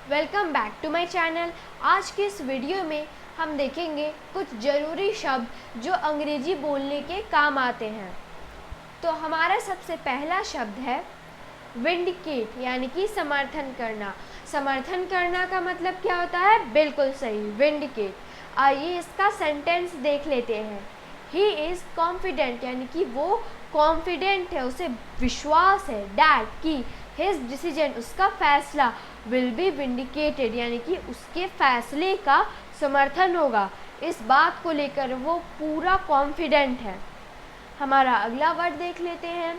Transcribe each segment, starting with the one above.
Welcome back to my channel. आज के इस वीडियो में हम देखेंगे कुछ ज़रूरी शब्द जो अंग्रेजी बोलने के काम आते हैं। तो हमारा सबसे पहला शब्द है विंडिकेट, यानी कि समर्थन करना। समर्थन करना का मतलब क्या होता है? बिल्कुल सही, विंडिकेट। आइए इसका सेंटेंस देख लेते हैं। ही इज़ कॉन्फिडेंट, यानी कि वो कॉन्फिडेंट है, उसे विश्वास है डैट कि हिज डिसीजन, उसका फैसला, विल बी विंडिकेटेड, यानी कि उसके फैसले का समर्थन होगा। इस बात को लेकर वो पूरा कॉन्फिडेंट है। हमारा अगला वर्ड देख लेते हैं,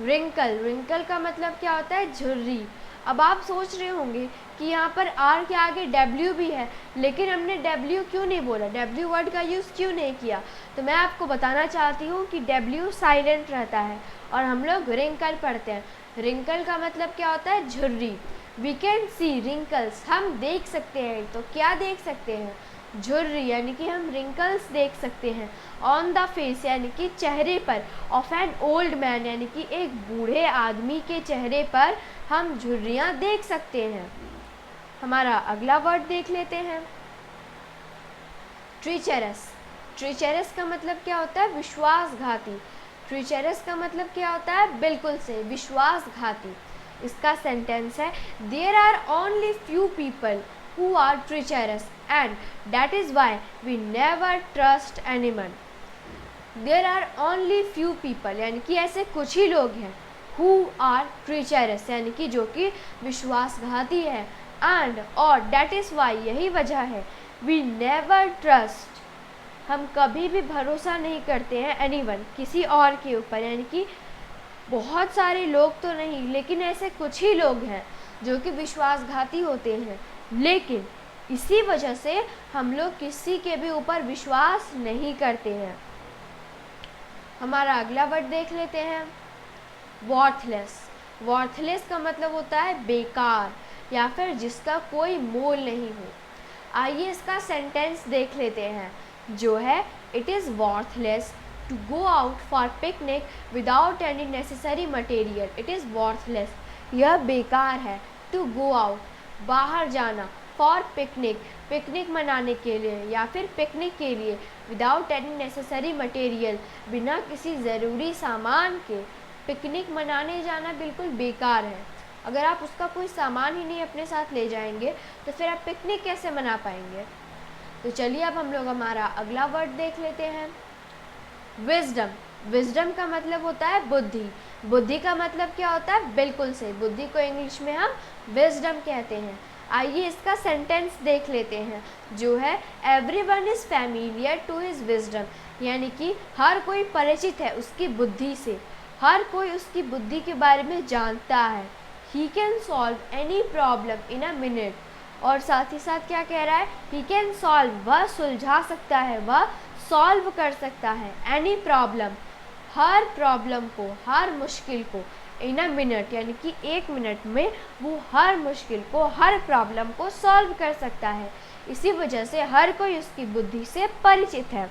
रिंकल। रिंकल का मतलब क्या होता है? झुर्री। अब आप सोच रहे होंगे कि यहाँ पर आर के आगे डब्ल्यू भी है, लेकिन हमने डब्ल्यू क्यों नहीं बोला, डब्ल्यू वर्ड का यूज़ क्यों नहीं किया? तो मैं आपको बताना चाहती हूँ कि डब्ल्यू साइलेंट रहता है और हम लोग रिंकल पढ़ते हैं। रिंकल का मतलब क्या होता है? झुर्री। वी कैन सी रिंकल्स, हम देख सकते हैं। तो क्या देख सकते हैं? झुर्री, यानी कि हम रिंकल्स देख सकते हैं। ऑन द फेस, यानी कि चेहरे पर। ऑफ एन ओल्ड मैन, यानी कि एक बूढ़े आदमी के चेहरे पर हम झुर्रियाँ देख सकते हैं। हमारा अगला वर्ड देख लेते हैं, ट्रीचरस। ट्रीचरस का मतलब क्या होता है? विश्वासघाती। ट्रीचरस का मतलब क्या होता है? बिल्कुल से, विश्वासघाती। इसका सेंटेंस है, there are only few people who are treacherous and that is why we never trust anyone. There are only few people, यानी कि ऐसे कुछ ही लोग हैं, who are treacherous, यानी कि जो कि विश्वासघाती है, and और that is why, यही वजह है, we never trust, हम कभी भी भरोसा नहीं करते हैं anyone, किसी और के ऊपर। यानी कि बहुत सारे लोग तो नहीं, लेकिन ऐसे कुछ ही लोग हैं जो कि विश्वासघाती होते हैं, लेकिन इसी वजह से हम लोग किसी के भी ऊपर विश्वास नहीं करते हैं। हमारा अगला वर्ड देख लेते हैं, वर्थलेस। वर्थलेस का मतलब होता है बेकार या फिर जिसका कोई मोल नहीं हो। आइए इसका सेंटेंस देख लेते हैं, जो है, it is worthless to go out for picnic without any necessary material. It is worthless, यह बेकार है। To go out, बाहर जाना, for picnic, पिकनिक मनाने के लिए या फिर पिकनिक के लिए, without any necessary material, बिना किसी ज़रूरी सामान के पिकनिक मनाने जाना बिल्कुल बेकार है। अगर आप उसका कोई सामान ही नहीं अपने साथ ले जाएंगे तो फिर आप पिकनिक कैसे मना पाएंगे? तो चलिए अब हम लोग हमारा अगला वर्ड देख लेते हैं, विजडम। विजडम का मतलब होता है बुद्धि। बुद्धि का मतलब क्या होता है? बिल्कुल से, बुद्धि को इंग्लिश में हम विजडम कहते हैं। आइए इसका सेंटेंस देख लेते हैं, जो है, everyone is familiar to his wisdom, यानी कि हर कोई परिचित है उसकी बुद्धि से, हर कोई उसकी बुद्धि के बारे में जानता है। He can solve any problem in a minute, और साथ ही साथ क्या कह रहा है? ही कैन सॉल्व, वह सुलझा सकता है, वह सॉल्व कर सकता है, एनी प्रॉब्लम, हर प्रॉब्लम को, हर मुश्किल को, इन अ मिनट, यानी कि एक मिनट में वो हर मुश्किल को, हर प्रॉब्लम को सॉल्व कर सकता है। इसी वजह से हर कोई उसकी बुद्धि से परिचित है।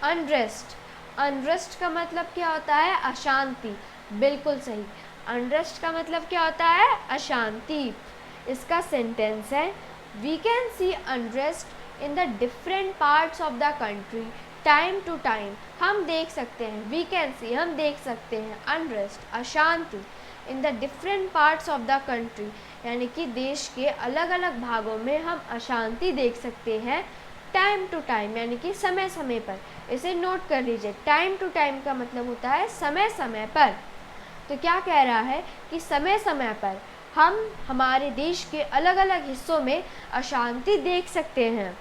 अनरेस्ट। अनरेस्ट का मतलब क्या होता है? अशांति। बिल्कुल सही, अनरेस्ट का मतलब क्या होता है? अशांति। इसका सेंटेंस है, we can see unrest in the different parts of the country time to time, हम देख सकते हैं, वी कैन सी, हम देख सकते हैं, अनरेस्ट, अशांति, इन the different parts of the country, यानी कि देश के अलग अलग भागों में हम अशांति देख सकते हैं, टाइम टू टाइम, यानी कि समय समय पर। इसे नोट कर लीजिए, टाइम टू टाइम का मतलब होता है समय समय पर। तो क्या कह रहा है कि समय समय पर हम हमारे देश के अलग अलग हिस्सों में अशांति देख सकते हैं।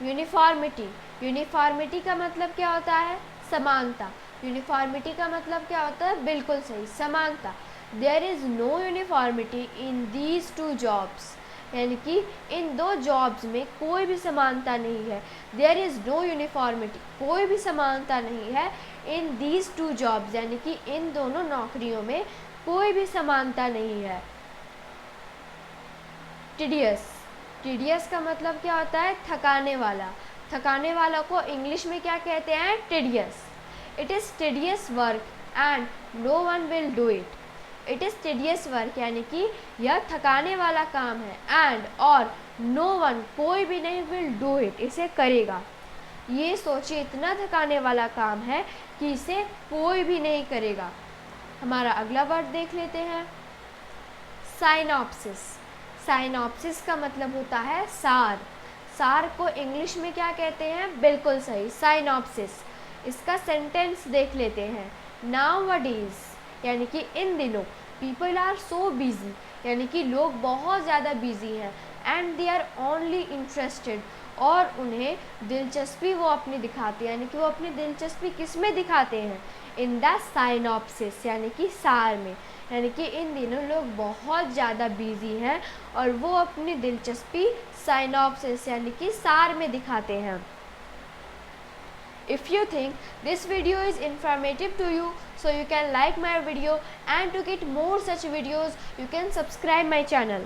यूनिफॉर्मिटी। यूनिफॉर्मिटी का मतलब क्या होता है? समानता। यूनिफॉर्मिटी का मतलब क्या होता है? बिल्कुल सही, समानता। There is no uniformity in these two jobs, यानी कि इन दो जॉब्स में कोई भी समानता नहीं है। देयर इज़ नो यूनिफॉर्मिटी, कोई भी समानता नहीं है, इन दीज टू जॉब्स, यानी कि इन दोनों नौकरियों में कोई भी समानता नहीं है। टीडियस। टीडियस का मतलब क्या होता है? थकाने वाला। थकाने वाला को इंग्लिश में क्या कहते हैं? Tedious. It is tedious work and no one will do it, it is tedious work, यानी कि यह थकाने वाला काम है। एंड और नो वन, कोई भी नहीं, विल डू इट, इसे करेगा। ये सोचिए इतना थकाने वाला काम है कि इसे कोई भी नहीं करेगा। हमारा अगला वर्ड देख लेते हैं, साइनॉप्सिस। साइनॉप्सिस का मतलब होता है सार। सार को इंग्लिश में क्या कहते हैं? बिल्कुल सही, साइनॉप्सिस। इसका सेंटेंस देख लेते हैं, नाउअडेज, यानी कि इन दिनों, पीपल आर सो बिजी, यानी कि लोग बहुत ज़्यादा बिजी हैं, and they are only interested, और उन्हें दिलचस्पी वो अपनी दिखाते हैं, यानी कि वो अपनी दिलचस्पी किस में दिखाते हैं? इन द साइनॉप्सिस, यानी कि सार में। यानी कि इन दिनों लोग बहुत ज़्यादा बिजी हैं और वो अपनी दिलचस्पी साइनॉप्सिस यानी कि सार में दिखाते हैं। If you think this video is informative to you, so you can like my video, and to get more such videos you can subscribe my channel.